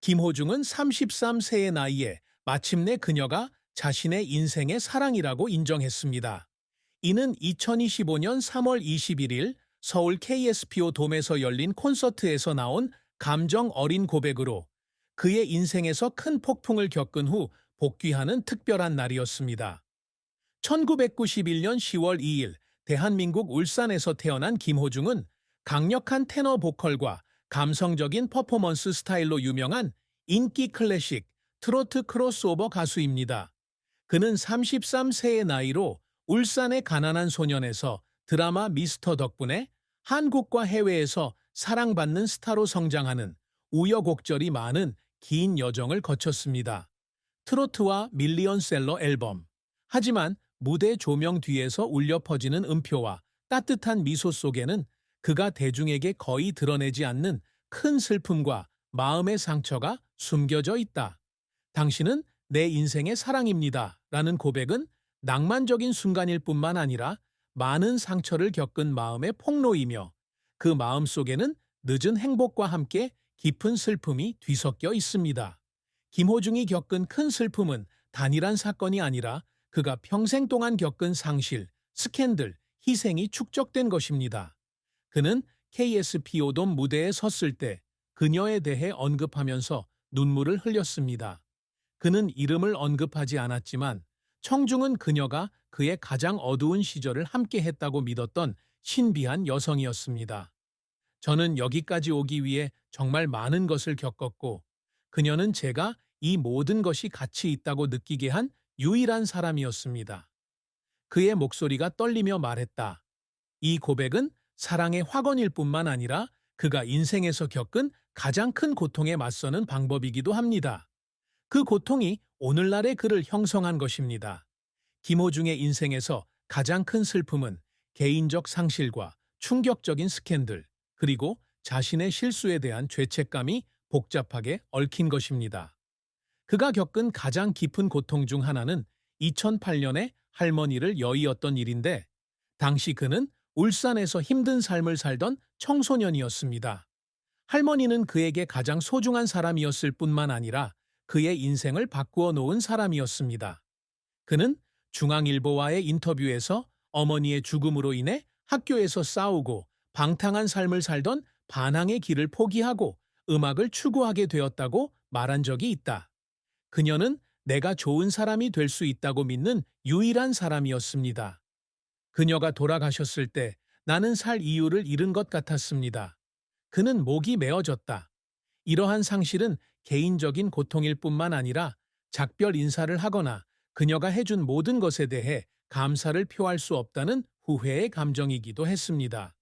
김호중은 33세의 나이에 마침내 그녀가 자신의 인생의 사랑이라고 인정했습니다. 이는 2025년 3월 21일 서울 KSPO 돔에서 열린 콘서트에서 나온 감정 어린 고백으로 그의 인생에서 큰 폭풍을 겪은 후 복귀하는 특별한 날이었습니다. 1991년 10월 2일 대한민국 울산에서 태어난 김호중은 강력한 테너 보컬과 감성적인 퍼포먼스 스타일로 유명한 인기 클래식 트로트 크로스오버 가수입니다. 그는 33세의 나이로 울산의 가난한 소년에서 드라마 미스터 덕분에 한국과 해외에서 사랑받는 스타로 성장하는 우여곡절이 많은 긴 여정을 거쳤습니다. 트로트와 밀리언셀러 앨범. 하지만 무대 조명 뒤에서 울려 퍼지는 음표와 따뜻한 미소 속에는 그가 대중에게 거의 드러내지 않는 큰 슬픔과 마음의 상처가 숨겨져 있다. 당신은 내 인생의 사랑입니다. 라는 고백은 낭만적인 순간일 뿐만 아니라 많은 상처를 겪은 마음의 폭로이며 그 마음 속에는 늦은 행복과 함께 깊은 슬픔이 뒤섞여 있습니다. 김호중이 겪은 큰 슬픔은 단일한 사건이 아니라 그가 평생 동안 겪은 상실, 스캔들, 희생이 축적된 것입니다. 그는 KSPO돔 무대에 섰을 때 그녀에 대해 언급하면서 눈물을 흘렸습니다. 그는 이름을 언급하지 않았지만 청중은 그녀가 그의 가장 어두운 시절을 함께했다고 믿었던 신비한 여성이었습니다. 저는 여기까지 오기 위해 정말 많은 것을 겪었고 그녀는 제가 이 모든 것이 가치 있다고 느끼게 한 유일한 사람이었습니다. 그의 목소리가 떨리며 말했다. 이 고백은 사랑의 확언일 뿐만 아니라 그가 인생에서 겪은 가장 큰 고통에 맞서는 방법이기도 합니다. 그 고통이 오늘날의 그를 형성한 것입니다. 김호중의 인생에서 가장 큰 슬픔은 개인적 상실과 충격적인 스캔들, 그리고 자신의 실수에 대한 죄책감이 복잡하게 얽힌 것입니다. 그가 겪은 가장 깊은 고통 중 하나는 2008년에 할머니를 여의었던 일인데 당시 그는 울산에서 힘든 삶을 살던 청소년이었습니다. 할머니는 그에게 가장 소중한 사람이었을 뿐만 아니라 그의 인생을 바꾸어 놓은 사람이었습니다. 그는 중앙일보와의 인터뷰에서 어머니의 죽음으로 인해 학교에서 싸우고 방탕한 삶을 살던 반항의 길을 포기하고 음악을 추구하게 되었다고 말한 적이 있다. 그녀는 내가 좋은 사람이 될 수 있다고 믿는 유일한 사람이었습니다. 그녀가 돌아가셨을 때 나는 살 이유를 잃은 것 같았습니다. 그는 목이 메어졌다. 이러한 상실은 개인적인 고통일 뿐만 아니라 작별 인사를 하거나 그녀가 해준 모든 것에 대해 감사를 표할 수 없다는 후회의 감정이기도 했습니다.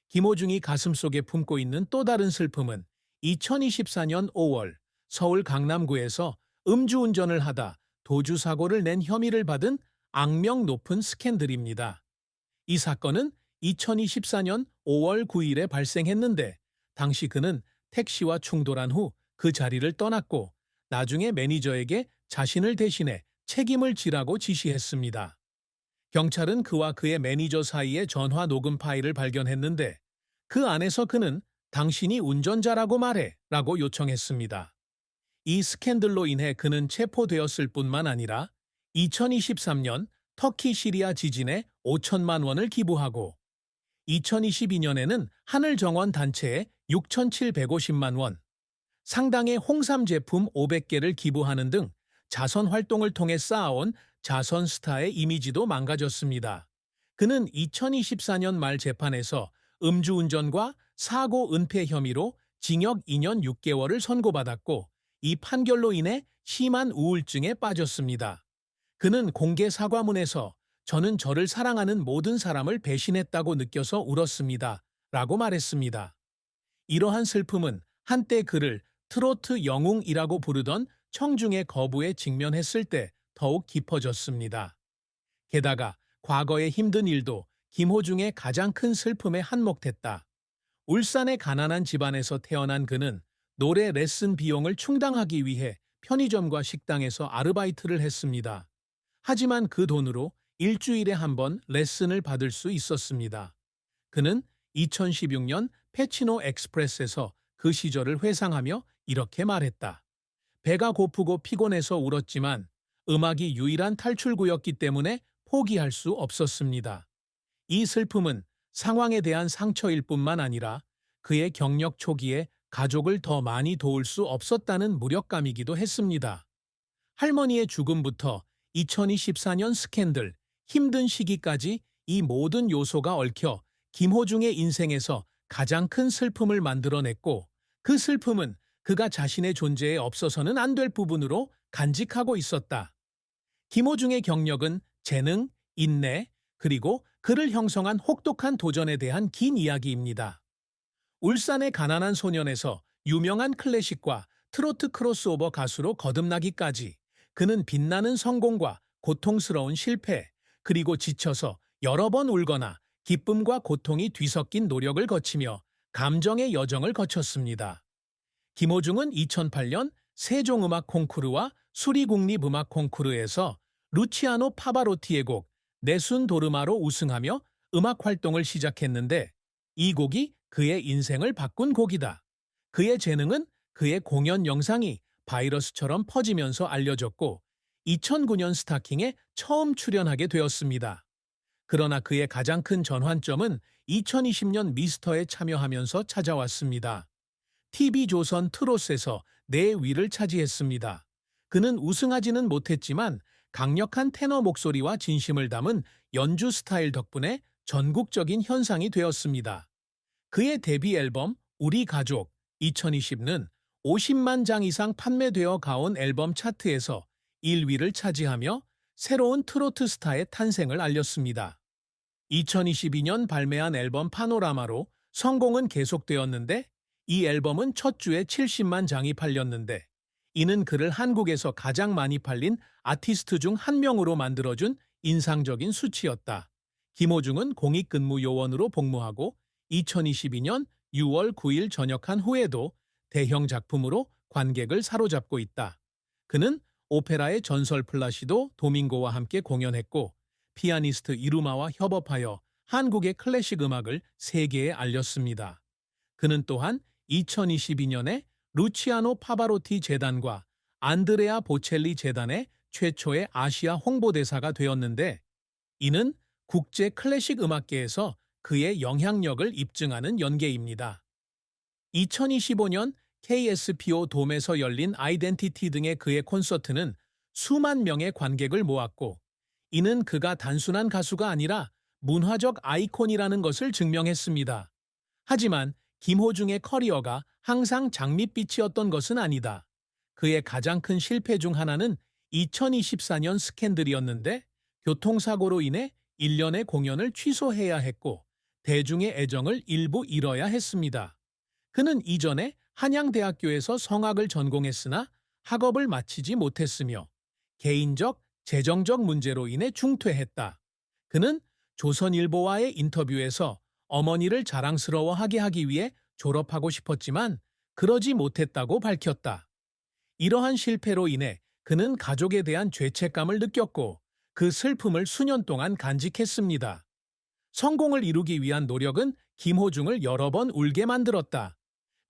김호중이 가슴속에 품고 있는 또 다른 슬픔은 2024년 5월 서울 강남구에서 음주운전을 하다 도주사고를 낸 혐의를 받은 악명 높은 스캔들입니다. 이 사건은 2024년 5월 9일에 발생했는데 당시 그는 택시와 충돌한 후 그 자리를 떠났고 나중에 매니저에게 자신을 대신해 책임을 지라고 지시했습니다. 경찰은 그와 그의 매니저 사이의 전화 녹음 파일을 발견했는데 그 안에서 그는 당신이 운전자라고 말해 라고 요청했습니다. 이 스캔들로 인해 그는 체포되었을 뿐만 아니라 2023년 터키 시리아 지진에 5천만 원을 기부하고 2022년에는 하늘정원 단체에 6,750만 원, 상당의 홍삼 제품 500개를 기부하는 등 자선 활동을 통해 쌓아온 자선 스타의 이미지도 망가졌습니다. 그는 2024년 말 재판에서 음주운전과 사고 은폐 혐의로 징역 2년 6개월을 선고받았고 이 판결로 인해 심한 우울증에 빠졌습니다. 그는 공개 사과문에서 저는 저를 사랑하는 모든 사람을 배신했다고 느껴서 울었습니다. 라고 말했습니다. 이러한 슬픔은 한때 그를 트로트 영웅이라고 부르던 청중의 거부에 직면했을 때 더욱 깊어졌습니다. 게다가 과거의 힘든 일도 김호중의 가장 큰 슬픔에 한몫했다. 울산의 가난한 집안에서 태어난 그는 노래 레슨 비용을 충당하기 위해 편의점과 식당에서 아르바이트를 했습니다. 하지만 그 돈으로 일주일에 한 번 레슨을 받을 수 있었습니다. 그는 2016년 페치노 엑스프레스에서 그 시절을 회상하며 이렇게 말했다. 배가 고프고 피곤해서 울었지만 음악이 유일한 탈출구였기 때문에 포기할 수 없었습니다. 이 슬픔은 상황에 대한 상처일 뿐만 아니라 그의 경력 초기에 가족을 더 많이 도울 수 없었다는 무력감이기도 했습니다. 할머니의 죽음부터 2024년 스캔들, 힘든 시기까지 이 모든 요소가 얽혀 김호중의 인생에서 가장 큰 슬픔을 만들어냈고, 그 슬픔은 그가 자신의 존재에 없어서는 안 될 부분으로 간직하고 있었다. 김호중의 경력은 재능, 인내, 그리고 그를 형성한 혹독한 도전에 대한 긴 이야기입니다. 울산의 가난한 소년에서 유명한 클래식과 트로트 크로스오버 가수로 거듭나기까지, 그는 빛나는 성공과 고통스러운 실패, 그리고 지쳐서 여러 번 울거나 기쁨과 고통이 뒤섞인 노력을 거치며 감정의 여정을 거쳤습니다. 김호중은 2008년 세종음악 콩쿠르와 수리국립음악 콩쿠르에서 루치아노 파바로티의 곡 네순 도르마로 우승하며 음악 활동을 시작했는데, 이 곡이 그의 인생을 바꾼 곡이다. 그의 재능은 그의 공연 영상이 바이러스처럼 퍼지면서 알려졌고 2009년 스타킹에 처음 출연하게 되었습니다. 그러나 그의 가장 큰 전환점은 2020년 미스터에 참여하면서 찾아왔습니다. TV조선 트롯에서 내 위를 차지했습니다. 그는 우승하지는 못했지만 강력한 테너 목소리와 진심을 담은 연주 스타일 덕분에 전국적인 현상이 되었습니다. 그의 데뷔 앨범 우리 가족 2020는 50만 장 이상 판매되어 가온 앨범 차트에서 1위를 차지하며 새로운 트로트 스타의 탄생을 알렸습니다. 2022년 발매한 앨범 파노라마로 성공은 계속되었는데, 이 앨범은 첫 주에 70만 장이 팔렸는데, 이는 그를 한국에서 가장 많이 팔린 아티스트 중 한 명으로 만들어준 인상적인 수치였다. 김호중은 공익근무 요원으로 복무하고 2022년 6월 9일 전역한 후에도 대형 작품으로 관객을 사로잡고 있다. 그는 오페라의 전설 플라시도 도밍고와 함께 공연했고, 피아니스트 이루마와 협업하여 한국의 클래식 음악을 세계에 알렸습니다. 그는 또한 2022년에 루치아노 파바로티 재단과 안드레아 보첼리 재단의 최초의 아시아 홍보대사가 되었는데, 이는 국제 클래식 음악계에서 그의 영향력을 입증하는 연계입니다. 2025년 KSPO 돔에서 열린 아이덴티티 등의 그의 콘서트는 수만 명의 관객을 모았고, 이는 그가 단순한 가수가 아니라 문화적 아이콘이라는 것을 증명했습니다. 하지만 김호중의 커리어가 항상 장밋빛이었던 것은 아니다. 그의 가장 큰 실패 중 하나는 2024년 스캔들이었는데, 교통사고로 인해 1년의 공연을 취소해야 했고 대중의 애정을 일부 잃어야 했습니다. 그는 이전에 한양대학교에서 성악을 전공했으나 학업을 마치지 못했으며 개인적, 재정적 문제로 인해 중퇴했다. 그는 조선일보와의 인터뷰에서 어머니를 자랑스러워하게 하기 위해 졸업하고 싶었지만 그러지 못했다고 밝혔다. 이러한 실패로 인해 그는 가족에 대한 죄책감을 느꼈고 그 슬픔을 수년 동안 간직했습니다. 성공을 이루기 위한 노력은 김호중을 여러 번 울게 만들었다.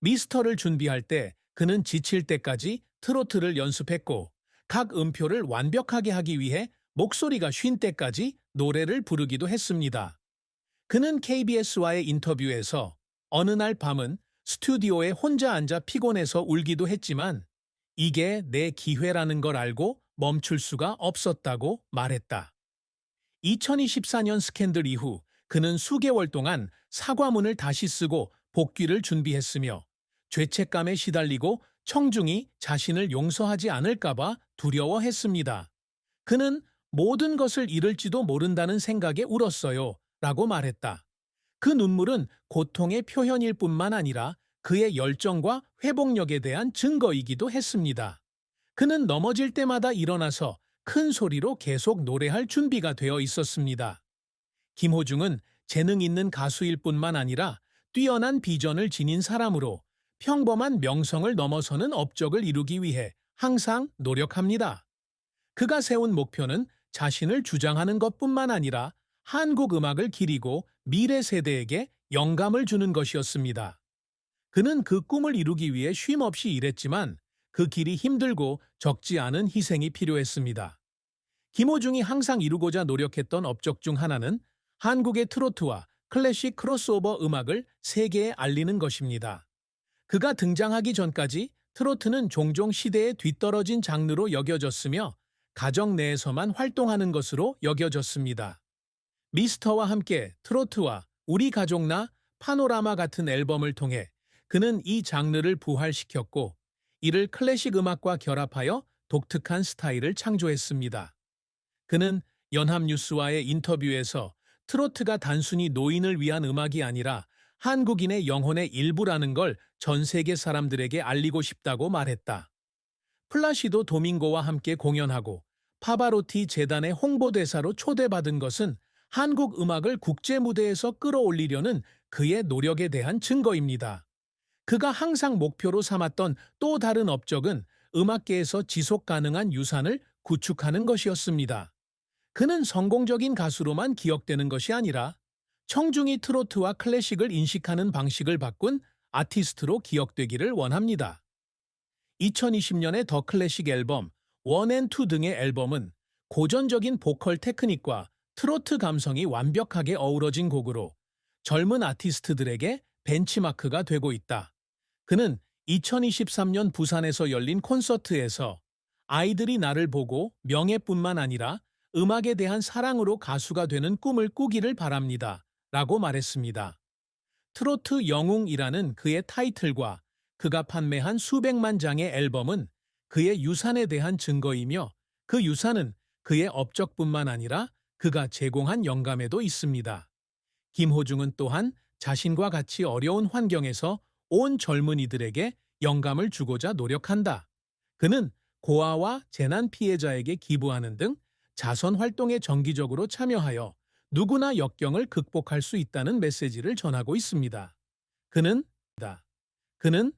미스터를 준비할 때 그는 지칠 때까지 트로트를 연습했고, 각 음표를 완벽하게 하기 위해 목소리가 쉰 때까지 노래를 부르기도 했습니다. 그는 KBS와의 인터뷰에서 어느 날 밤은 스튜디오에 혼자 앉아 피곤해서 울기도 했지만 이게 내 기회라는 걸 알고 멈출 수가 없었다고 말했다. 2024년 스캔들 이후 그는 수개월 동안 사과문을 다시 쓰고 복귀를 준비했으며 죄책감에 시달리고 청중이 자신을 용서하지 않을까봐 두려워했습니다. 그는 모든 것을 잃을지도 모른다는 생각에 울었어요 라고 말했다. 그 눈물은 고통의 표현일 뿐만 아니라 그의 열정과 회복력에 대한 증거이기도 했습니다. 그는 넘어질 때마다 일어나서 큰 소리로 계속 노래할 준비가 되어 있었습니다. 김호중은 재능 있는 가수일 뿐만 아니라 뛰어난 비전을 지닌 사람으로 평범한 명성을 넘어서는 업적을 이루기 위해 항상 노력합니다. 그가 세운 목표는 자신을 주장하는 것뿐만 아니라 한국 음악을 기리고 미래 세대에게 영감을 주는 것이었습니다. 그는 그 꿈을 이루기 위해 쉼없이 일했지만 그 길이 힘들고 적지 않은 희생이 필요했습니다. 김호중이 항상 이루고자 노력했던 업적 중 하나는 한국의 트로트와 클래식 크로스오버 음악을 세계에 알리는 것입니다. 그가 등장하기 전까지 트로트는 종종 시대에 뒤떨어진 장르로 여겨졌으며 가정 내에서만 활동하는 것으로 여겨졌습니다. 미스터와 함께 트로트와 우리 가족나 파노라마 같은 앨범을 통해 그는 이 장르를 부활시켰고 이를 클래식 음악과 결합하여 독특한 스타일을 창조했습니다. 그는 연합뉴스와의 인터뷰에서 트로트가 단순히 노인을 위한 음악이 아니라 한국인의 영혼의 일부라는 걸 전 세계 사람들에게 알리고 싶다고 말했다. 플라시도 도밍고와 함께 공연하고 파바로티 재단의 홍보대사로 초대받은 것은 한국 음악을 국제 무대에서 끌어올리려는 그의 노력에 대한 증거입니다. 그가 항상 목표로 삼았던 또 다른 업적은 음악계에서 지속 가능한 유산을 구축하는 것이었습니다. 그는 성공적인 가수로만 기억되는 것이 아니라 청중이 트로트와 클래식을 인식하는 방식을 바꾼 아티스트로 기억되기를 원합니다. 2020년의 더 클래식 앨범 1&2 등의 앨범은 고전적인 보컬 테크닉과 트로트 감성이 완벽하게 어우러진 곡으로 젊은 아티스트들에게 벤치마크가 되고 있다. 그는 2023년 부산에서 열린 콘서트에서 아이들이 나를 보고 명예뿐만 아니라 음악에 대한 사랑으로 가수가 되는 꿈을 꾸기를 바랍니다. 라고 말했습니다. 트로트 영웅이라는 그의 타이틀과 그가 판매한 수백만 장의 앨범은 그의 유산에 대한 증거이며 그 유산은 그의 업적뿐만 아니라 그가 제공한 영감에도 있습니다. 김호중은 또한 자신과 같이 어려운 환경에서 온 젊은이들에게 영감을 주고자 노력한다. 그는 고아와 재난 피해자에게 기부하는 등 자선 활동에 정기적으로 참여하여 누구나 역경을 극복할 수 있다는 메시지를 전하고 있습니다. 그는